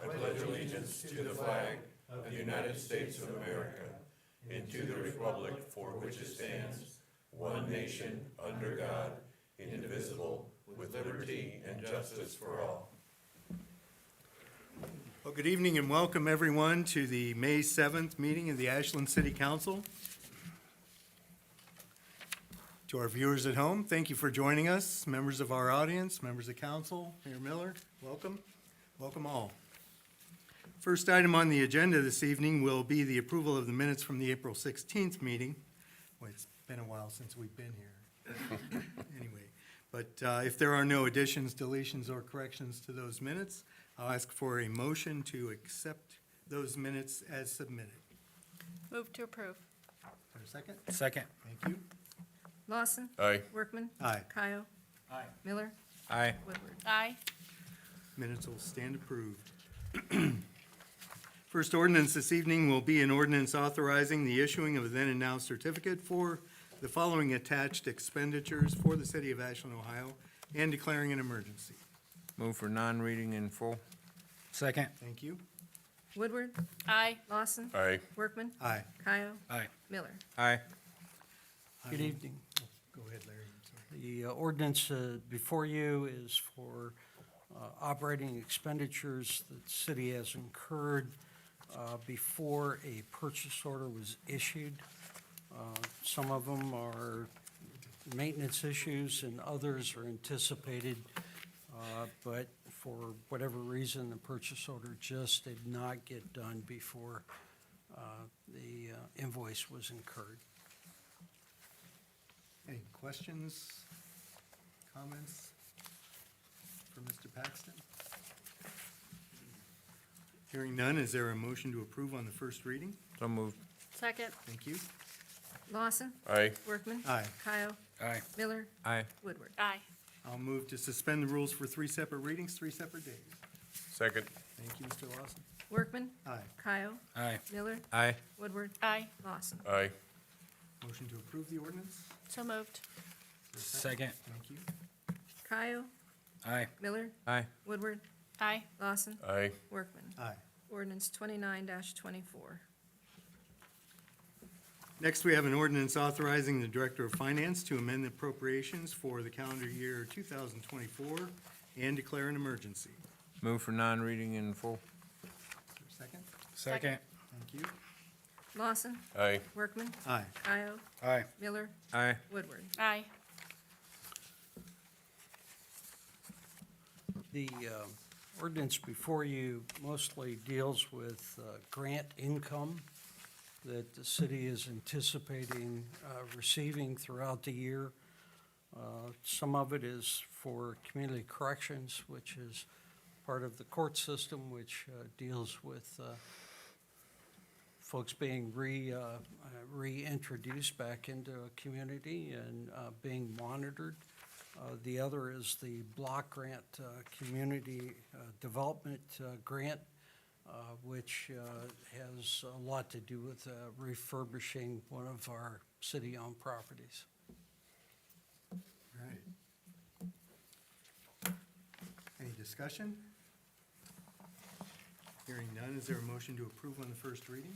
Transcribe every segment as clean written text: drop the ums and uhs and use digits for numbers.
I pledge allegiance to the flag of the United States of America and to the republic for which it stands, one nation, under God, indivisible, with liberty and justice for all. Well, good evening and welcome everyone to the May 7th meeting of the Ashland City Council. To our viewers at home, thank you for joining us. Members of our audience, members of council, Mayor Miller, welcome. Welcome all. First item on the agenda this evening will be the approval of the minutes from the April 16th meeting. Well, it's been a while since we've been here. Anyway, but if there are no additions, deletions, or corrections to those minutes, I'll ask for a motion to accept those minutes as submitted. Move to approve. Is there a second? Second. Thank you. Lawson. Aye. Workman. Aye. Kyle. Aye. Miller. Aye. Woodward. Aye. Minutes will stand approved. First ordinance this evening will be an ordinance authorizing the issuing of a then and now certificate for the following attached expenditures for the city of Ashland, Ohio, and declaring an emergency. Move for non-reading in full. Second. Thank you. Woodward. Aye. Lawson. Aye. Workman. Aye. Kyle. Aye. Miller. Aye. Good evening. Go ahead, Larry. I'm sorry. The ordinance before you is for operating expenditures that the city has incurred before a purchase order was issued. Some of them are maintenance issues and others are anticipated, but for whatever reason, the purchase order just did not get done before the invoice was incurred. Any questions, comments for Mr. Paxton? Hearing none, is there a motion to approve on the first reading? So moved. Second. Thank you. Lawson. Aye. Workman. Aye. Kyle. Aye. Miller. Aye. Woodward. Aye. I'll move to suspend the rules for 3 separate readings, 3 separate days. Second. Thank you, Mr. Lawson. Workman. Aye. Kyle. Aye. Miller. Aye. Woodward. Aye. Lawson. Aye. Motion to approve the ordinance? So moved. Second. Thank you. Kyle. Aye. Miller. Aye. Woodward. Aye. Lawson. Aye. Workman. Aye. Ordinance 29-24. Next, we have an ordinance authorizing the Director of Finance to amend the appropriations for the calendar year 2024 and declare an emergency. Move for non-reading in full. Is there a second? Second. Thank you. Lawson. Aye. Workman. Aye. Kyle. Aye. Miller. Aye. Woodward. Aye. The ordinance before you mostly deals with grant income that the city is anticipating receiving throughout the year. Some of it is for community corrections, which is part of the court system, which deals with folks being reintroduced back into a community and being monitored. The other is the block grant, community development grant, which has a lot to do with refurbishing one of our city-owned properties. Right. Any discussion? Hearing none, is there a motion to approve on the first reading?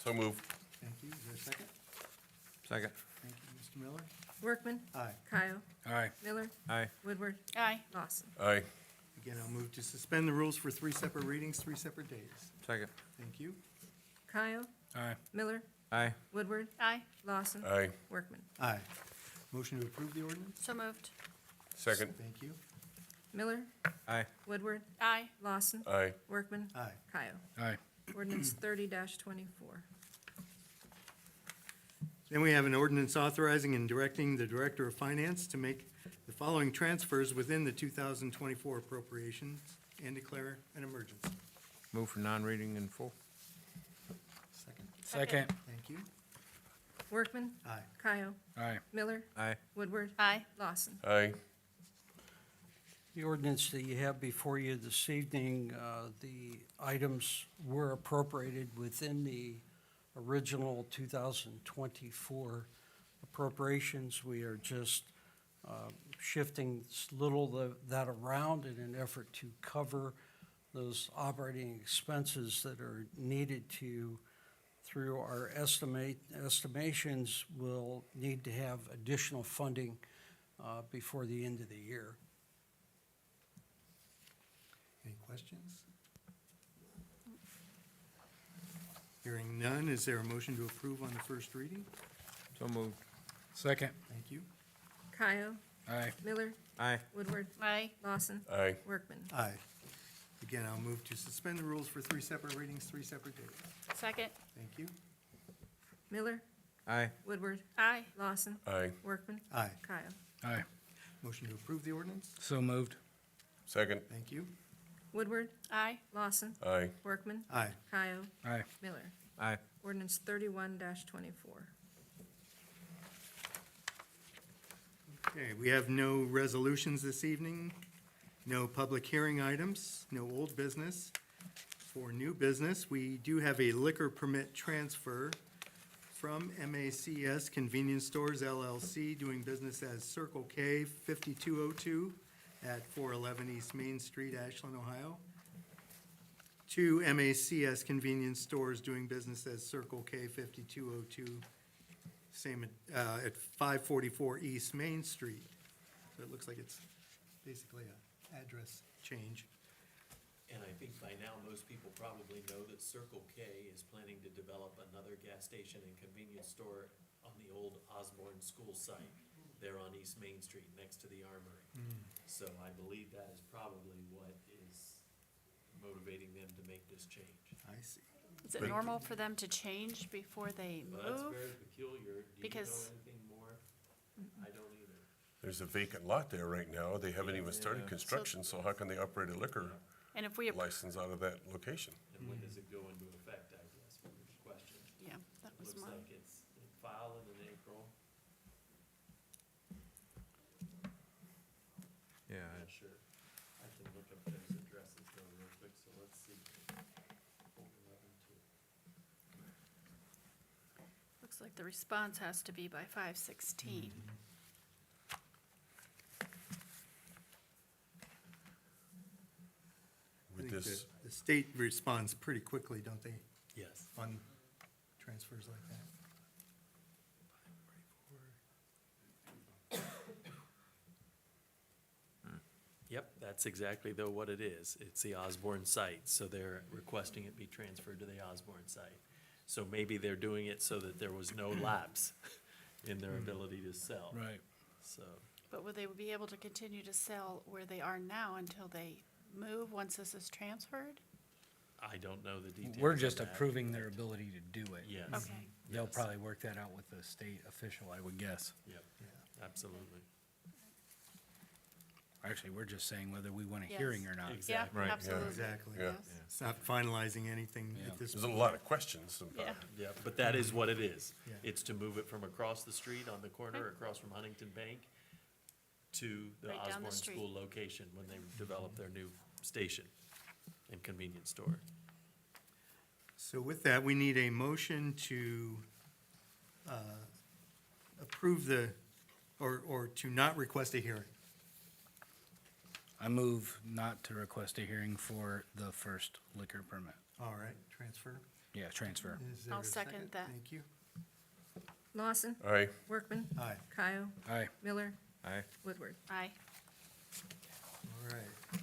So moved. Thank you. Is there a second? Second. Thank you, Mr. Miller. Workman. Aye. Kyle. Aye. Miller. Aye. Woodward. Aye. Lawson. Aye. Again, I'll move to suspend the rules for 3 separate readings, 3 separate days. Second. Thank you. Kyle. Aye. Miller. Aye. Woodward. Aye. Lawson. Aye. Workman. Aye. Motion to approve the ordinance? So moved. Second. Thank you. Miller. Aye. Woodward. Aye. Lawson. Aye. Workman. Aye. Kyle. Aye. Ordinance 30-24. Then we have an ordinance authorizing and directing the Director of Finance to make the following transfers within the 2024 appropriations and declare an emergency. Move for non-reading in full. Second. Second. Thank you. Workman. Aye. Kyle. Aye. Miller. Aye. Woodward. Aye. Lawson. Aye. The ordinance that you have before you this evening, the items were appropriated within the original 2024 appropriations. We are just shifting little that around in an effort to cover those operating expenses that are needed to, through our estimations, will need to have additional funding before the end of the year. Any questions? Hearing none, is there a motion to approve on the first reading? So moved. Second. Thank you. Kyle. Aye. Miller. Aye. Woodward. Aye. Lawson. Aye. Workman. Aye. Again, I'll move to suspend the rules for 3 separate readings, 3 separate days. Second. Thank you. Miller. Aye. Woodward. Aye. Lawson. Aye. Workman. Aye. Kyle. Aye. Motion to approve the ordinance? So moved. Second. Thank you. Woodward. Aye. Lawson. Aye. Workman. Aye. Kyle. Aye. Miller. Aye. Ordinance 31-24. Okay, we have no resolutions this evening, no public hearing items, no old business. For new business, we do have a liquor permit transfer from MACS Convenience Stores LLC, doing business as Circle K 5202 at 411 East Main Street, Ashland, Ohio, to MACS Convenience Stores, doing business as Circle K 5202, same at 544 East Main Street. So it looks like it's basically an address change. And I think by now, most people probably know that Circle K is planning to develop another gas station and convenience store on the old Osborne School site there on East Main Street, next to the Armory. So I believe that is probably what is motivating them to make this change. I see. Is it normal for them to change before they Well, that's move? very peculiar. Do you know Because- anything more? I don't either. There's a vacant lot there right now. They haven't even started construction, so how can they operate a liquor And if we, license out of that location? And when does it go into effect, I guess, was the question. yeah, that was Looks my, like it's filed in April. Yeah. Not sure. I can look up those addresses though real quick, so let's see. 411 looks like the response has to be by 5/16. I With think this, the state responds pretty quickly, don't they, Yes. on transfers like that? Yep, that's exactly though what it is. It's the Osborne site, so they're requesting it be transferred to the Osborne site. So maybe they're doing it so that there was no lapse in their ability to sell. Right. So, But would they be able to continue to sell where they are now until they move, once this is transferred? I don't know the details. We're of just that. approving their ability to do it. Yes. Okay. They'll Yes. probably work that out with the state official, I would guess. Yep, Yeah. absolutely. Actually, we're just saying whether we want a Yes. hearing or not. Yeah, Exactly. Right, yeah. absolutely. Exactly. Yeah. Yes. It's not finalizing anything Yeah. at this there's a point. lot of questions about Yeah. it. Yeah, but that is what it is. Yeah. It's to move it from across the street on the corner, Okay. across from Huntington Bank, to the Right down the Osborne street. School location when they develop their new station and convenience store. So with that, we need a motion to approve or to not request a hearing. I move not to request a hearing for the first liquor permit. All right, transfer. Yeah, transfer. Is there I'll a second that. Thank you. Lawson. Aye. Workman. Aye. Kyle. Aye. Miller. Aye. Woodward. Aye. All right.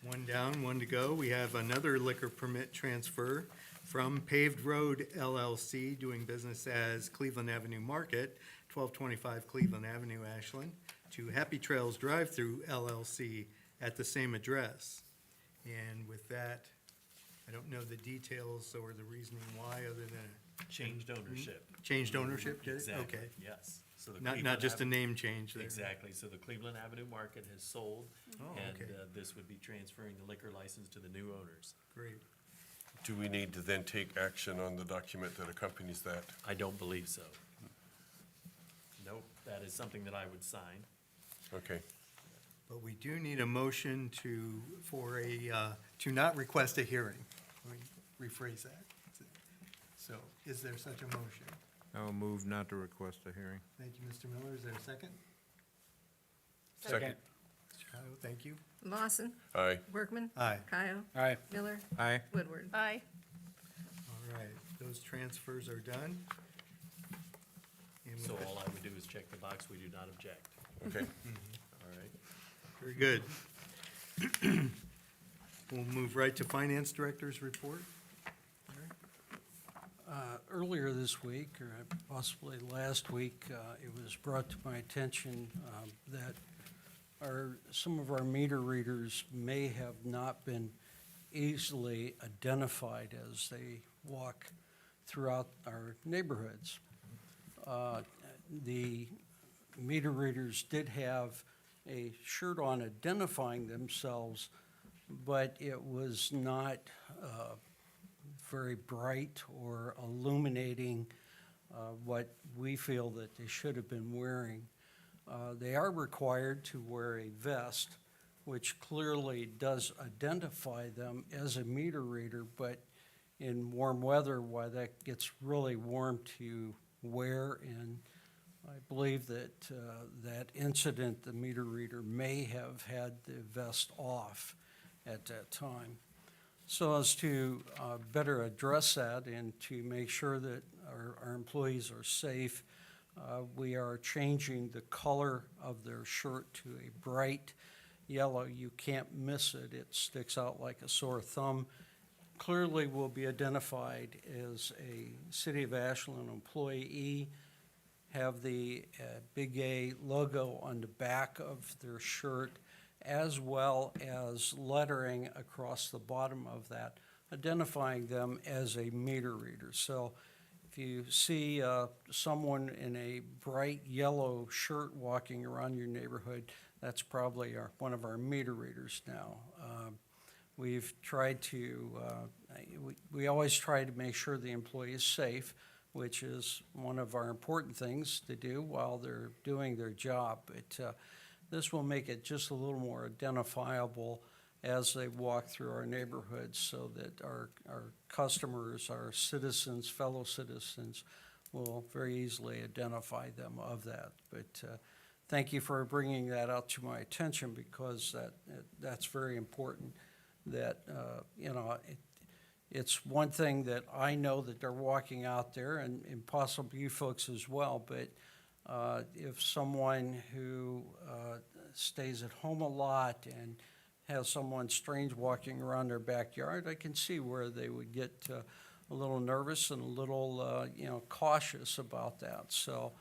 One down, one to go. We have another liquor permit transfer from Paved Road LLC, doing business as Cleveland Avenue Market, 1225 Cleveland Avenue, Ashland, to Happy Trails Drive-Through LLC at the same address. And with that, I don't know the details or the reasoning why, other than Changed ownership. changed ownership, did it? Exactly, Okay. yes. So the Not Cleveland just a Ave- name change there. Exactly, so the Cleveland Avenue Market has sold, Oh, and okay. this would be transferring the liquor license to the new owners. Great. Do we need to then take action on the document that accompanies that? I don't believe so. Nope, that is something that I would sign. Okay. But we do need a motion to not request a hearing. Let me rephrase that. So is there such a motion? I will move not to request a hearing. Thank you, Mr. Miller. Is there a second? Second. Mr. Howe, Thank you. Lawson, Aye. Workman. Aye. Kyle, Aye. Miller, Aye. Woodward. Aye. All right, those transfers are done. And So with- all I would do is check the box, we do not object. Okay. All right. Very good. We'll move right to Finance Director's report. Earlier this week, or possibly last week, it was brought to my attention that some of our meter readers may have not been easily identified as they walk throughout our neighborhoods. The meter readers did have a shirt on identifying themselves, but it was not very bright or illuminating what we feel that they should have been wearing. They are required to wear a vest, which clearly does identify them as a meter reader, but in warm weather, why that gets really warm to wear, and I believe that that incident, the meter reader may have had the vest off at that time. So as to better address that and to make sure that our employees are safe, we are changing the color of their shirt to a bright yellow. You can't miss it. It sticks out like a sore thumb. Clearly will be identified as a City of Ashland employee, have the Big A logo on the back of their shirt, as well as lettering across the bottom of that, identifying them as a meter reader. So if you see someone in a bright yellow shirt walking around your neighborhood, that's probably one of our meter readers now. We've tried to, we always try to make sure the employee is safe, which is one of our important things to do while they're doing their job. But this will make it just a little more identifiable as they walk through our neighborhoods so that our customers, our citizens, fellow citizens will very easily identify them of that. But thank you for bringing that out to my attention, because that's very important. That, it's one thing that I know that they're walking out there, and possibly you folks as well, but if someone who stays at home a lot and has someone strange walking around their backyard, I can see where they would get a little nervous and a little, cautious about that. So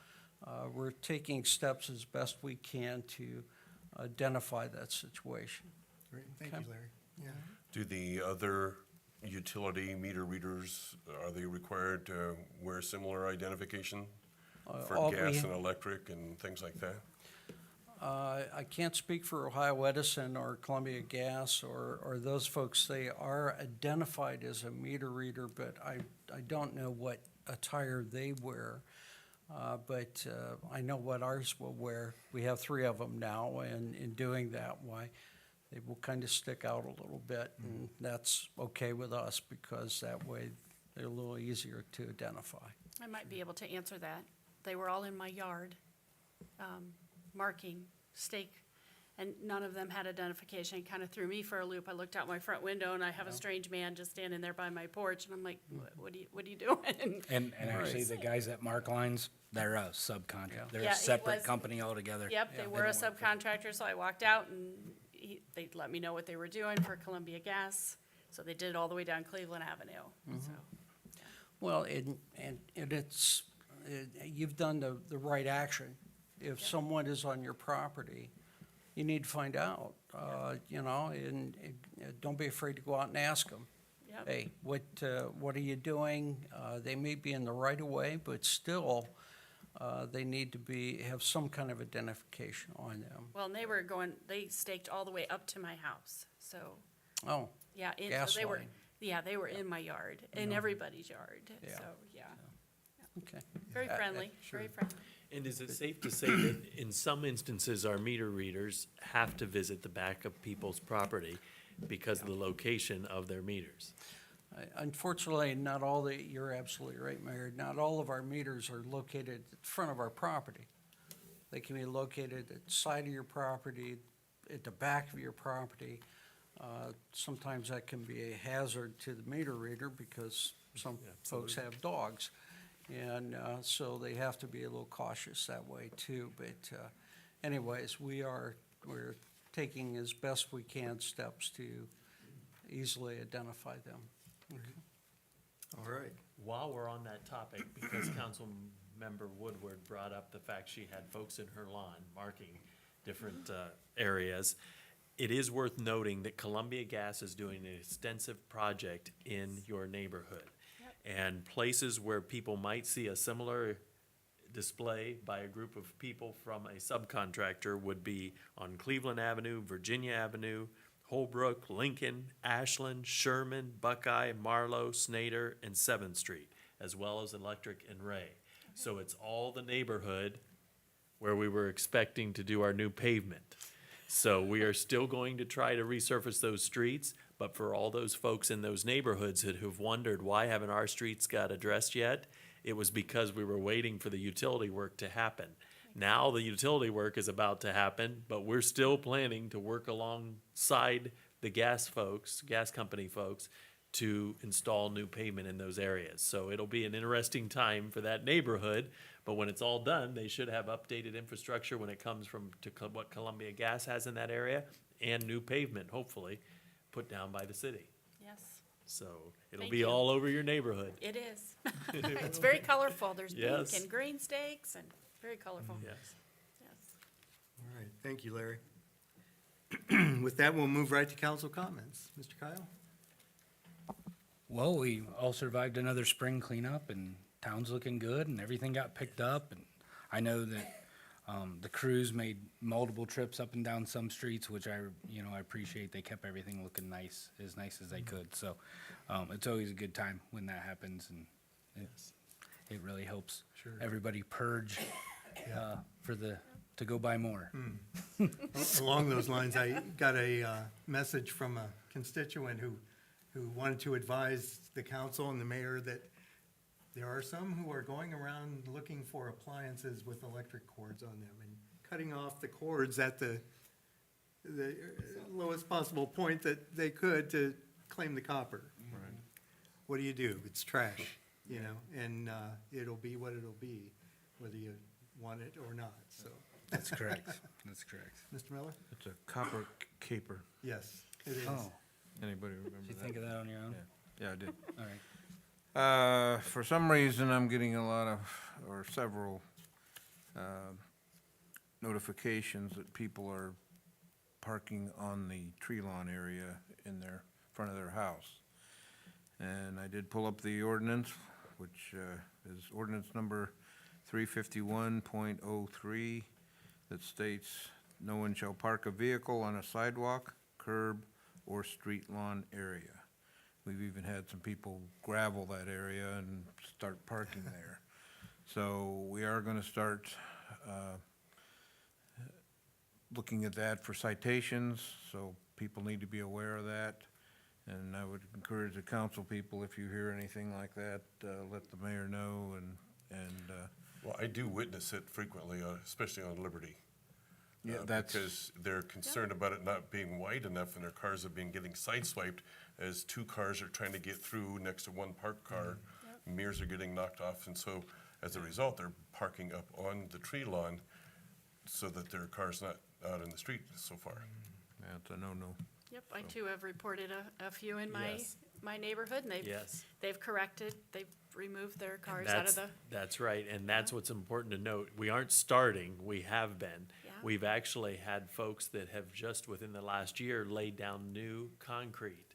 we're taking steps as best we can to identify that situation. Great, thank you, Larry. Yeah. Do the other utility meter readers, are they required to wear similar identification for all gas we- and electric and things like that? I can't speak for Ohio Edison or Columbia Gas or those folks. They are identified as a meter reader, but I don't know what attire they wear. But I know what ours will wear. We have 3 of them now, and in doing that, why, they will kind of stick out a little bit, and that's okay with us, because that way they're a little easier to identify. I might be able to answer that. They were all in my yard, marking, stake, and none of them had identification. It kind of threw me for a loop. I looked out my front window, and I have a strange man just standing there by my porch, and I'm like, what are you doing? And actually, the guys that mark lines, they're a subcontract. They're Yeah, a it separate was- company altogether. Yep, they were a subcontractor, so I walked out, and they let me know what they were doing for Columbia Gas. So they did it all the way down Cleveland Avenue, so. Well, and it's, you've done the right action. If someone is on your property, you need to find out, and don't be afraid to go out and ask them. Yep. Hey, what are you doing? They may be in the right of way, but still, they need to have some kind of identification on them. Well, and they staked all the way up to my house, so, Oh, yeah. Gas they were. line. Yeah, they were in my yard, in everybody's yard, Yeah. so, yeah. okay. Very friendly, very friendly. And is it safe to say that in some instances, our meter readers have to visit the back of people's property because of the location of their meters? Unfortunately, not all you're absolutely right, Mayor, not all of our meters are located at the front of our property. They can be located at the side of your property, at the back of your property. Sometimes that can be a hazard to the meter reader because some folks have dogs. And so they have to be a little cautious that way too. But anyways, we're taking as best we can steps to easily identify them. All right. While we're on that topic, because Councilmember Woodward brought up the fact she had folks in her lawn marking different areas, it is worth noting that Columbia Gas is doing an extensive project in your neighborhood. And places where people might see a similar display by a group of people from a subcontractor would be on Cleveland Avenue, Virginia Avenue, Holbrook, Lincoln, Ashland, Sherman, Buckeye, Marlow, Snyder, and 7th Street, as well as Electric and Ray. So it's all the neighborhood where we were expecting to do our new pavement. So we are still going to try to resurface those streets, but for all those folks in those neighborhoods that have wondered, why haven't our streets got addressed yet? It was because we were waiting for the utility work to happen. Now the utility work is about to happen, but we're still planning to work alongside the gas company folks, to install new pavement in those areas. So it'll be an interesting time for that neighborhood, but when it's all done, they should have updated infrastructure when it comes to what Columbia Gas has in that area, and new pavement, hopefully, put down by the city. Yes, So it'll Thank be you. all over your neighborhood. it is. It's very colorful. There's pink Yes. and green stakes and very colorful. Yes. Yes. All right, thank you, Larry. With that, we'll move right to council comments. Mr. Kyle? Well, we all survived another spring cleanup and town's looking good and everything got picked up. And I know that the crews made multiple trips up and down some streets, which I appreciate. They kept everything looking nice as they could. So it's always a good time when that happens, and it really helps everybody purge to go buy more. Along those lines, I got a message from a constituent who wanted to advise the council and the mayor that there are some who are going around looking for appliances with electric cords on them and cutting off the cords at the lowest possible point that they could to claim the copper. What do? It's trash, and it'll be what it'll be, whether you want it or not, so. That's correct. That's correct. Mr. Miller? It's a copper caper. Yes, it is. Oh, Anybody remember did you that? think of that on your own? Yeah, I did. All right. For some reason, I'm getting several notifications that people are parking on the tree lawn area in front of their house. And I did pull up the ordinance, which is ordinance number 351.03, that states, "No one shall park a vehicle on a sidewalk, curb, or street lawn area." We've even had some people gravel that area and start parking there. So we are gonna start looking at that for citations, so people need to be aware of that. And I would encourage the council people, if you hear anything like that, let the mayor know, and Well, I do witness it frequently, especially on Liberty. yeah, that's. Because they're concerned about it not being wide enough and their cars have been getting sideswiped as two cars are trying to get through next to one parked car. Mirrors are getting knocked off, and so as a result, they're parking up on the tree lawn so that their car's not out in the street so far. Yeah, it's a no-no. Yep, I too have reported a few in Yes. my neighborhood, and Yes. they've corrected, they've removed their cars out of the, That's right, and that's what's important to note. We aren't starting, we have been. Yeah. We've actually had folks that have just within the last year laid down new concrete,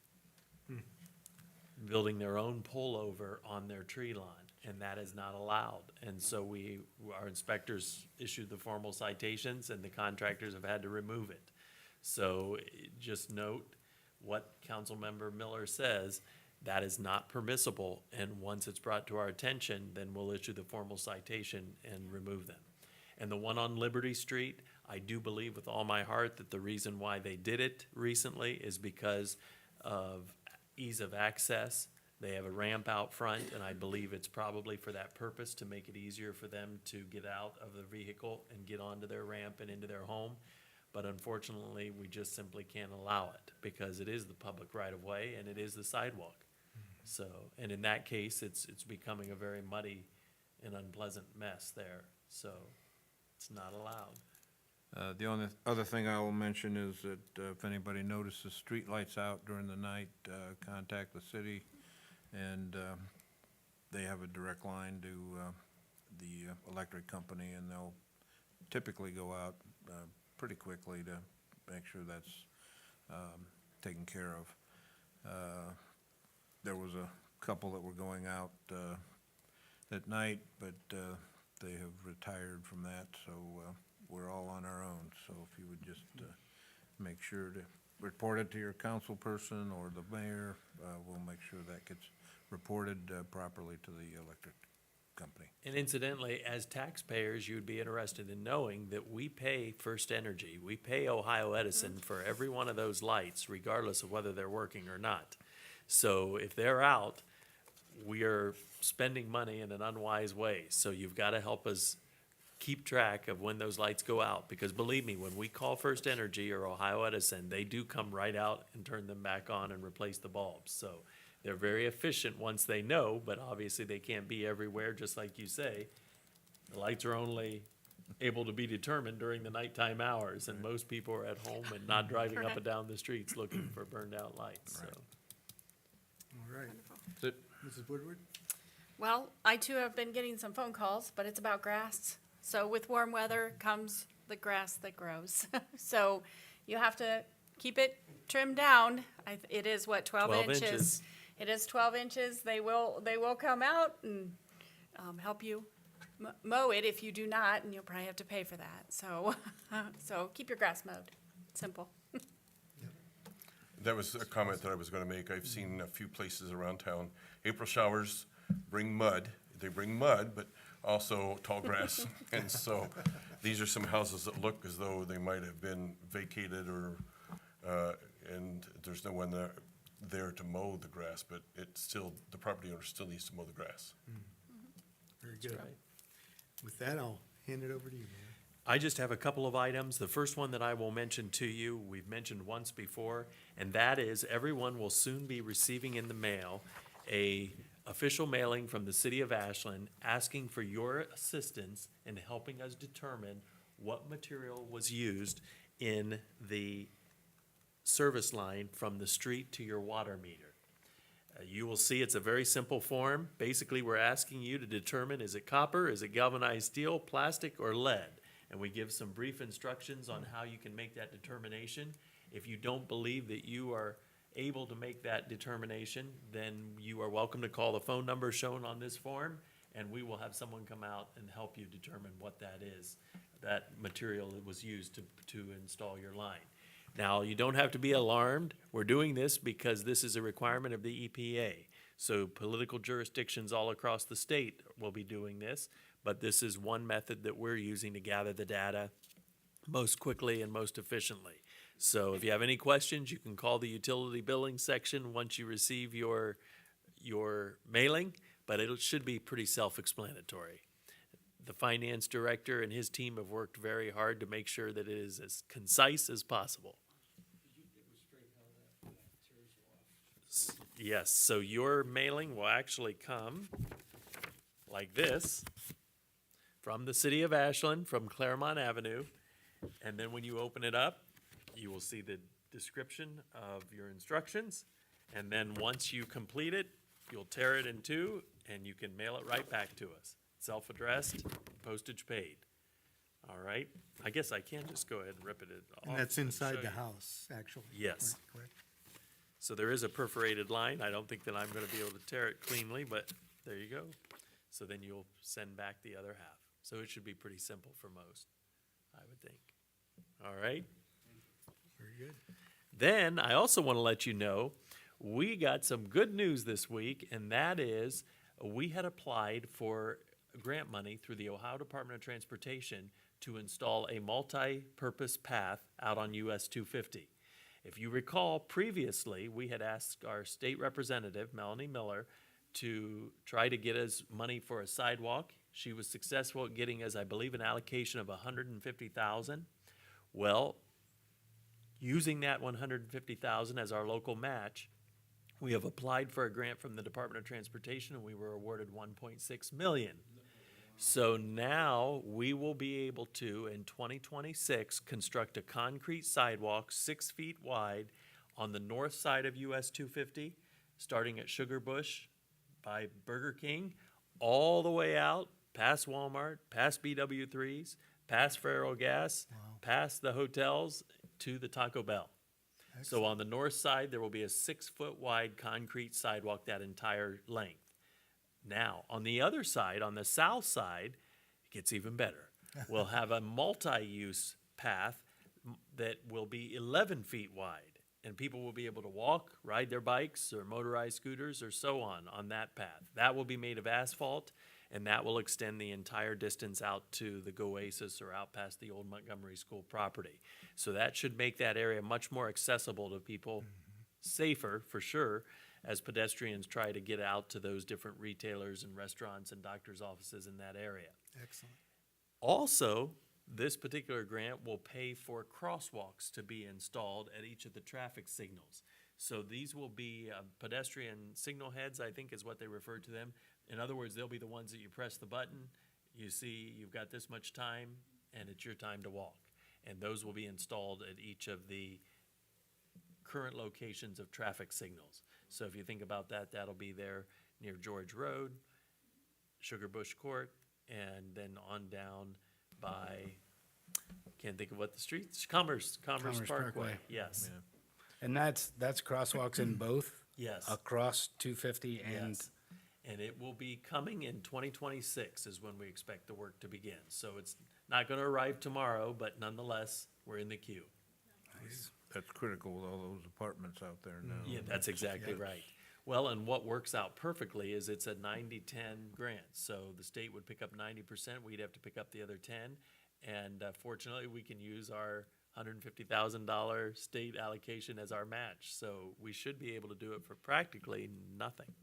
building their own pullover on their tree lawn, and that is not allowed. And so our inspectors issued the formal citations, and the contractors have had to remove it. So just note what Councilmember Miller says, that is not permissible, and once it's brought to our attention, then we'll issue the formal citation and remove them. And the one on Liberty Street, I do believe with all my heart that the reason why they did it recently is because of ease of access. They have a ramp out front, and I believe it's probably for that purpose, to make it easier for them to get out of the vehicle and get onto their ramp and into their home. But unfortunately, we just simply can't allow it because it is the public right-of-way and it is the sidewalk. So, and in that case, it's becoming a very muddy and unpleasant mess there, so it's not allowed. The only other thing I will mention is that if anybody notices streetlights out during the night, contact the city, and they have a direct line to the electric company, and they'll typically go out pretty quickly to make sure that's taken care of. There was a couple that were going out at night, but they have retired from that, so we're all on our own. So if you would just make sure to report it to your council person or the mayor, we'll make sure that gets reported properly to the electric company. And incidentally, as taxpayers, you'd be interested in knowing that we pay First Energy, we pay Ohio Edison for every one of those lights, regardless of whether they're working or not. So if they're out, we are spending money in an unwise way. So you've got to help us keep track of when those lights go out, because believe me, when we call First Energy or Ohio Edison, they do come right out and turn them back on and replace the bulbs. So they're very efficient once they know, but obviously they can't be everywhere, just like you say. The lights are only able to be determined during the nighttime hours, and most people are at home and not driving up and down the streets looking for burned out lights, so. All right. That's it. Mrs. Woodward? Well, I too have been getting some phone calls, but it's about grass. So with warm weather comes the grass that grows. So you have to keep it trimmed down. It is what, 12 12 inches? inches. It is 12 inches. They will come out and help you mow it if you do not, and you'll probably have to pay for that. So, so keep your grass mowed. Simple. That was a comment that I was gonna make. I've seen a few places around town. April showers bring mud. They bring mud, but also tall grass. And so these are some houses that look as though they might have been vacated or, and there's no one there to mow the grass, but it's still, the property owner still needs to mow the grass. Very good. right. With that, I'll hand it over to you, Mayor. I just have a couple of items. The first one that I will mention to you, we've mentioned once before, and that is everyone will soon be receiving in the mail a official mailing from the city of Ashland asking for your assistance in helping us determine what material was used in the service line from the street to your water meter. You will see it's a very simple form. Basically, we're asking you to determine, is it copper, is it galvanized steel, plastic, or lead? And we give some brief instructions on how you can make that determination. If you don't believe that you are able to make that determination, then you are welcome to call the phone number shown on this form, and we will have someone come out and help you determine what that is, that material that was used to install your line. Now, you don't have to be alarmed. We're doing this because this is a requirement of the EPA. So political jurisdictions all across the state will be doing this, but this is one method that we're using to gather the data most quickly and most efficiently. So if you have any questions, you can call the utility billing section once you receive your mailing, but it should be pretty self-explanatory. The finance director and his team have worked very hard to make sure that it is as concise as possible. Yes, so your mailing will actually come like this from the city of Ashland, from Claremont Avenue. And then when you open it up, you will see the description of your instructions. And then once you complete it, you'll tear it in two and you can mail it right back to us. Self-addressed, postage paid. All right? I guess I can just go ahead and rip it off. And that's inside show the you. house, actually. Yes. Correct. So there is a perforated line. I don't think that I'm gonna be able to tear it cleanly, but there you go. So then you'll send back the other half. So it should be pretty simple for most, I would think. All right? Very good. Then I also want to let you know, we got some good news this week, and that is we had applied for grant money through the Ohio Department of Transportation to install a multi-purpose path out on US 250. If you recall, previously, we had asked our state representative, Melanie Miller, to try to get us money for a sidewalk. She was successful at getting us, I believe, an allocation of $150,000. Well, using that 150,000 as our local match, we have applied for a grant from the Department of Transportation, and we were awarded 1.6 million. So now we will be able to, in 2026, construct a concrete sidewalk 6 feet wide on the north side of US 250, starting at Sugar Bush by Burger King, all the way out past Walmart, past BW3s, past Ferrell Gas, past the hotels to the Taco Bell. So on the north side, there will be a 6-foot wide concrete sidewalk that entire length. Now, on the other side, on the south side, it gets even better. We'll have a multi-use path that will be 11 feet wide, and people will be able to walk, ride their bikes or motorized scooters or so on that path. That will be made of asphalt, and that will extend the entire distance out to the Goasis or out past the old Montgomery School property. So that should make that area much more accessible to people, safer for sure, as pedestrians try to get out to those different retailers and restaurants and doctors' offices in that area. Excellent. Also, this particular grant will pay for crosswalks to be installed at each of the traffic signals. So these will be pedestrian signal heads, I think is what they refer to them. In other words, they'll be the ones that you press the button, you see you've got this much time, and it's your time to walk. And those will be installed at each of the current locations of traffic signals. So if you think about that, that'll be there near George Road, Sugar Bush Court, and then on down by, can't think of what the streets, Commerce Parkway. Parkway. Yes, And that's crosswalks in both? yes, Across 250 and, yes. And it will be coming in 2026 is when we expect the work to begin. So it's not gonna arrive tomorrow, but nonetheless, we're in the queue. That's critical with all those apartments out there now. Yeah, that's exactly right. Well, and what works out perfectly is it's a 90-10 grant. So the state would pick up 90%, we'd have to pick up the other 10. And fortunately, we can use our $150,000 state allocation as our match. So we should be able to do it for practically nothing.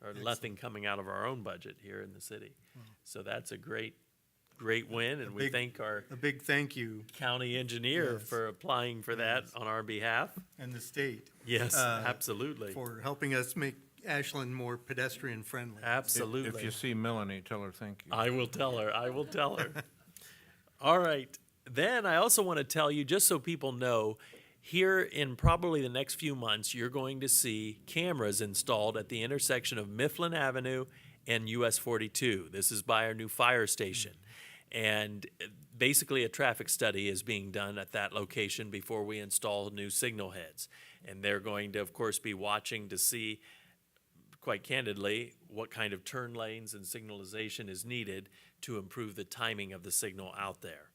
Or nothing coming out of our own budget here in the city. So that's a great win, and we big- thank our A big thank you, county engineer Yes. for applying for that on our behalf. and the state, Yes, Uh, absolutely. for helping us make Ashland more pedestrian friendly. Absolutely. If you see Melanie, tell her thank you. I will tell her. I will tell her. All right. Then I also want to tell you, just so people know, here in probably the next few months, you're going to see cameras installed at the intersection of Mifflin Avenue and US 42. This is by our new fire station. And basically a traffic study is being done at that location before we install new signal heads. And they're going to, of course, be watching to see, quite candidly, what kind of turn lanes and signalization is needed to improve the timing of the signal out there.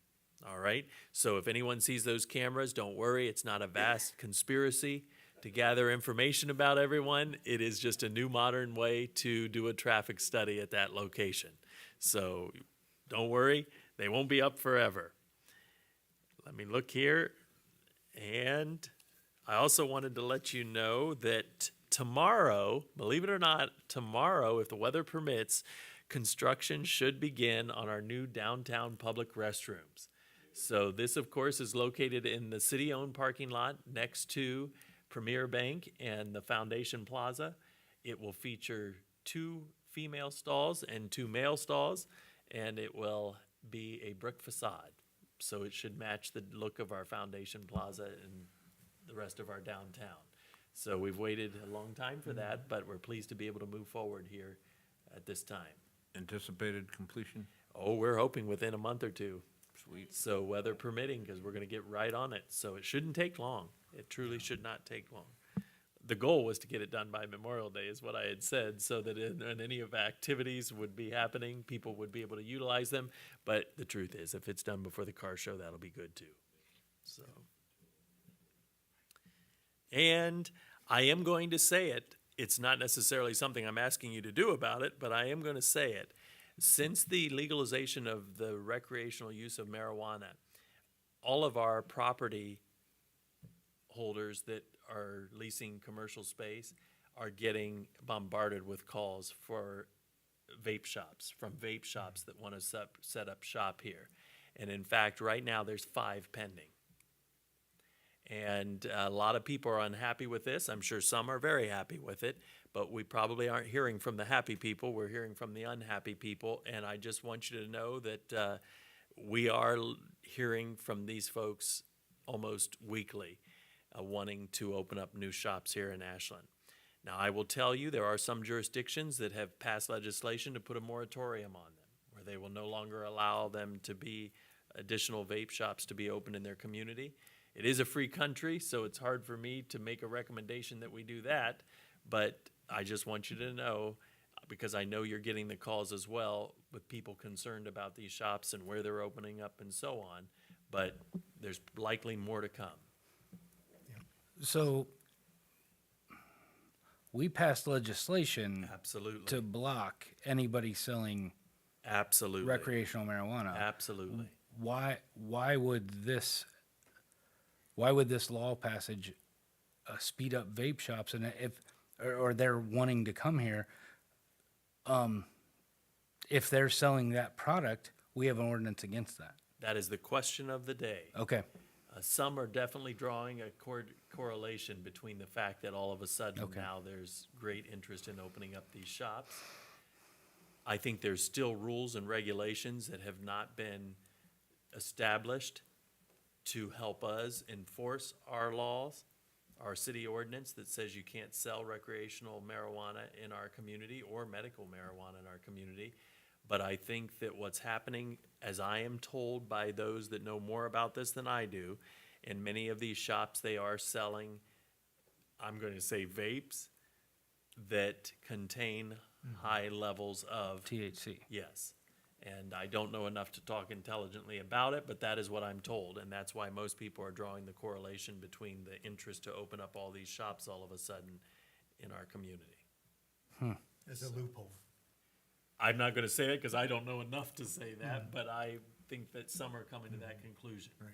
All right? So if anyone sees those cameras, don't worry, it's not a vast conspiracy to gather information about everyone. It is just a new modern way to do a traffic study at that location. So don't worry, they won't be up forever. Let me look here. And I also wanted to let you know that tomorrow, believe it or not, tomorrow, if the weather permits, construction should begin on our new downtown public restrooms. So this, of course, is located in the city-owned parking lot next to Premier Bank and the Foundation Plaza. It will feature 2 female stalls and 2 male stalls, and it will be a brick facade. So it should match the look of our Foundation Plaza and the rest of our downtown. So we've waited a long time for that, but we're pleased to be able to move forward here at this time. Anticipated completion? Oh, we're hoping within a month or 2. Sweet. So weather permitting, because we're gonna get right on it. So it shouldn't take long. It truly should not take long. The goal was to get it done by Memorial Day is what I had said, so that in any of activities would be happening, people would be able to utilize them. But the truth is, if it's done before the car show, that'll be good too. So. And I am going to say it. It's not necessarily something I'm asking you to do about it, but I am going to say it. Since the legalization of the recreational use of marijuana, all of our property holders that are leasing commercial space are getting bombarded with calls for vape shops, from vape shops that want to set up shop here. And in fact, right now, there's 5 pending. And a lot of people are unhappy with this. I'm sure some are very happy with it, but we probably aren't hearing from the happy people. We're hearing from the unhappy people. And I just want you to know that we are hearing from these folks almost weekly, wanting to open up new shops here in Ashland. Now, I will tell you, there are some jurisdictions that have passed legislation to put a moratorium on them, where they will no longer allow them to be additional vape shops to be open in their community. It is a free country, so it's hard for me to make a recommendation that we do that, but I just want you to know, because I know you're getting the calls as well with people concerned about these shops and where they're opening up and so on, but there's likely more to come. So we passed legislation Absolutely. to block anybody selling Absolutely. recreational marijuana. Absolutely. Why would this law passage speed up vape shops? And or they're wanting to come here, if they're selling that product, we have an ordinance against that. That is the question of the day. Okay. Some are definitely drawing a correlation between the fact that all of a sudden Okay. now there's great interest in opening up these shops. I think there's still rules and regulations that have not been established to help us enforce our laws, our city ordinance that says you can't sell recreational marijuana in our community or medical marijuana in our community. But I think that what's happening, as I am told by those that know more about this than I do, in many of these shops, they are selling, I'm going to say vapes, that contain high levels of THC. yes. And I don't know enough to talk intelligently about it, but that is what I'm told. And that's why most people are drawing the correlation between the interest to open up all these shops all of a sudden in our community. As a loophole. I'm not going to say it because I don't know enough to say that, but I think that some are coming to that conclusion. Right.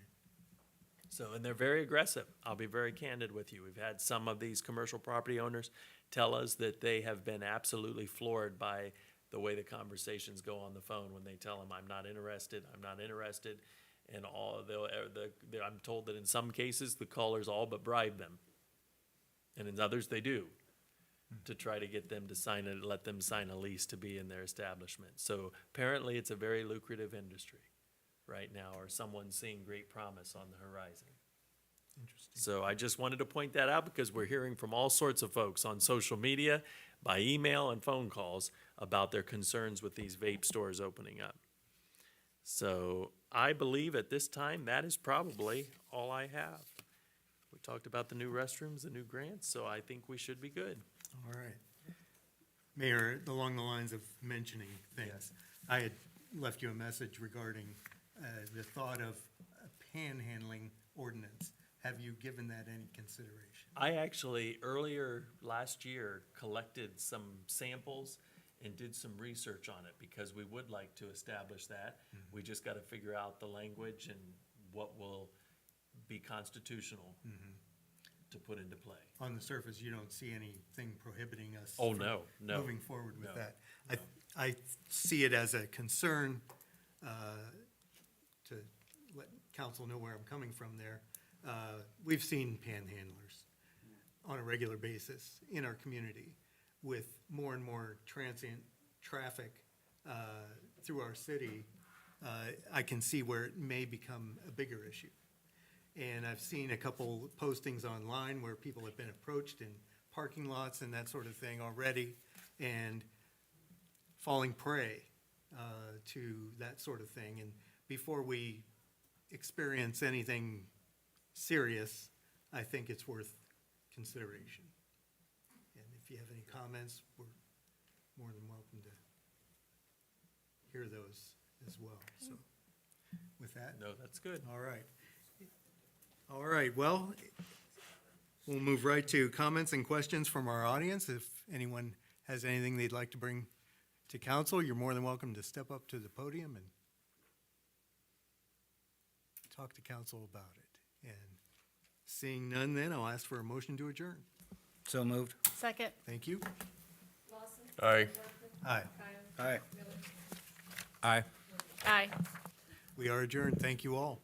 So, and they're very aggressive. I'll be very candid with you. We've had some of these commercial property owners tell us that they have been absolutely floored by the way the conversations go on the phone when they tell them, I'm not interested, and I'm told that in some cases, the callers all but bribe them. And in others, they do, to try to get them to sign it, let them sign a lease to be in their establishment. So apparently, it's a very lucrative industry right now, or someone's seeing great promise on the horizon. Interesting. So I just wanted to point that out because we're hearing from all sorts of folks on social media, by email and phone calls about their concerns with these vape stores opening up. So I believe at this time, that is probably all I have. We talked about the new restrooms, the new grants, so I think we should be good. All right. Mayor, along the lines of mentioning things, I had left you a message regarding the thought of a panhandling ordinance. Have you given that any consideration? I actually, earlier last year, collected some samples and did some research on it because we would like to establish that. We just got to figure out the language and what will be constitutional to put into play. On the surface, you don't see anything prohibiting us Oh, from no. moving forward with No. that. I see it as a concern to let council know where I'm coming from there. We've seen panhandlers on a regular basis in our community with more and more transient traffic through our city. I can see where it may become a bigger issue. And I've seen a couple postings online where people have been approached in parking lots and that sort of thing already, and falling prey to that sort of thing. And before we experience anything serious, I think it's worth consideration. And if you have any comments, we're more than welcome to hear those as well. So with that, No, that's good. all right. All right, well, we'll move right to comments and questions from our audience. If anyone has anything they'd like to bring to council, you're more than welcome to step up to the podium and talk to council about it. And seeing none then, I'll ask for a motion to adjourn. So moved. Second. Thank you. Aye. Aye. Aye. Aye. Aye. We are adjourned. Thank you all.